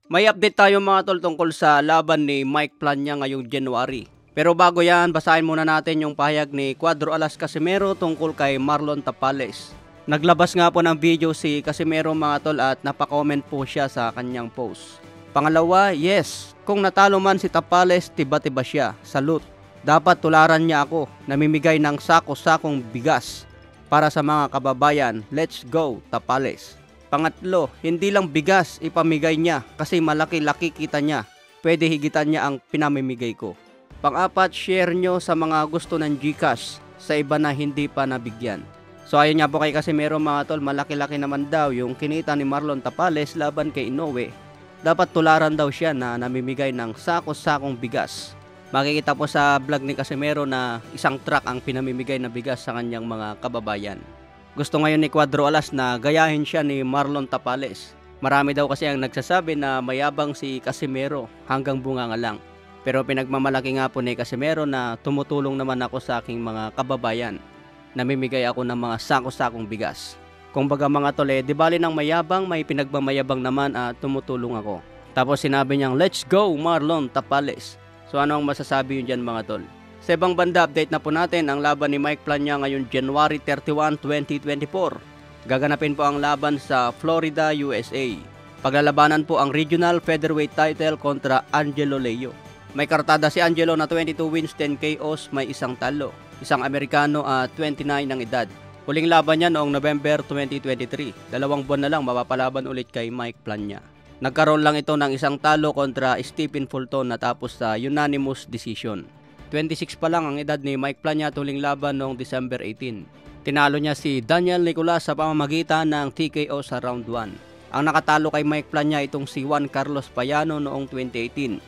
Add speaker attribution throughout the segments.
Speaker 1: May update tayo mga tol tungkol sa laban ni Mike Plania ngayong January. Pero bago yan, basahin muna natin yung pahayag ni Cuadro Alas Casimero tungkol kay Marlon Tapales. Naglabas nga po ng video si Casimero mga tol at napacomment po siya sa kanyang post. Pangalawa, yes, kung natalo man si Tapales, tiba-tiba siya. Salute. Dapat tularan niya ako, namimigay ng sako-sakong bigas para sa mga kababayan. Let's go, Tapales. Pangatlo, hindi lang bigas ipamigay niya kasi malaki-laki kita niya. Pwede higitan niya ang pinamimigay ko. Pang-apat, share nyo sa mga gusto ng GCash sa iba na hindi pa nabigyan. So ayun nga po kay Casimero mga tol, malaki-laki naman daw yung kinita ni Marlon Tapales laban kay Inoue. Dapat tularan daw siya na namimigay ng sako-sakong bigas. Makikita po sa vlog ni Casimero na isang truck ang pinamimigay na bigas sa kanyang mga kababayan. Gusto ngayon ni Cuadro Alas na gayahin siya ni Marlon Tapales. Marami daw kasi ang nagsasabi na mayabang si Casimero hanggang bunganga lang. Pero pinagmamalaki nga po ni Casimero na tumutulong naman ako sa aking mga kababayan. Namimigay ako ng mga sako-sakong bigas. Kung baga mga tole, di bali ng mayabang, may pinagmamayabang naman at tumutulong ako. Tapos sinabi niyang, let's go Marlon Tapales. So ano ang masasabi yun dyan mga tol? Sa ibang banda, update na po natin ang laban ni Mike Plania ngayon January 31, 2024. Gaganapin po ang laban sa Florida, USA. Paglalabanan po ang regional featherweight title kontra Angelo Leo. May kartada si Angelo na 22 wins, 10 KOs, may isang talo. Isang Amerikano at 29 ang edad. Huling laban niya noong November 2023. 2 buwan na lang mapapalaban ulit kay Mike Plania. Nagkaroon lang ito ng isang talo kontra Stephen Fulton natapos sa unanimous decision. 26 pa lang ang edad ni Mike Plania tuling laban noong December 18. Tinalo niya si Daniel Nicolas sa pamamagitan ng TKO sa round 1. Ang nakatalo kay Mike Plania itong si Juan Carlos Payano noong 2018.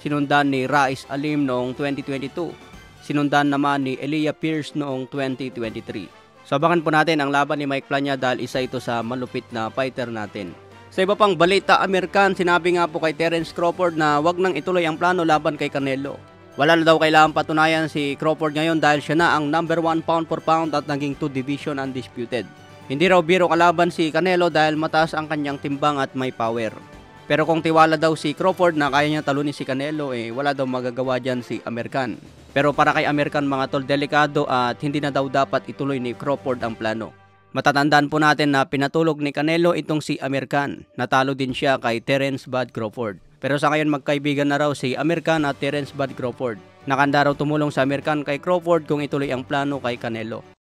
Speaker 1: Sinundan ni Rais Alim noong 2022. Sinundan naman ni Elia Pierce noong 2023. So abangan po natin ang laban ni Mike Plania dahil isa ito sa malupit na fighter natin. Sa iba pang balita, American, sinabi nga po kay Terence Crawford na wag nang ituloy ang plano laban kay Canelo. Wala na daw kailangan patunayan si Crawford ngayon dahil siya na ang number 1 pound for pound at naging 2 division undisputed. Hindi raw biro kalaban si Canelo dahil mataas ang kanyang timbang at may power. Pero kung tiwala daw si Crawford na kaya niya talunin si Canelo, wala daw magagawa dyan si American. Pero para kay American mga tol, delikado at hindi na daw dapat ituloy ni Crawford ang plano. Matatandaan po natin na pinatulog ni Canelo itong si American. Natalo din siya kay Terence Bud Crawford. Pero sa ngayon magkaibigan na raw si American at Terence Bud Crawford. Nakanda raw tumulong sa American kay Crawford kung ituloy ang plano kay Canelo.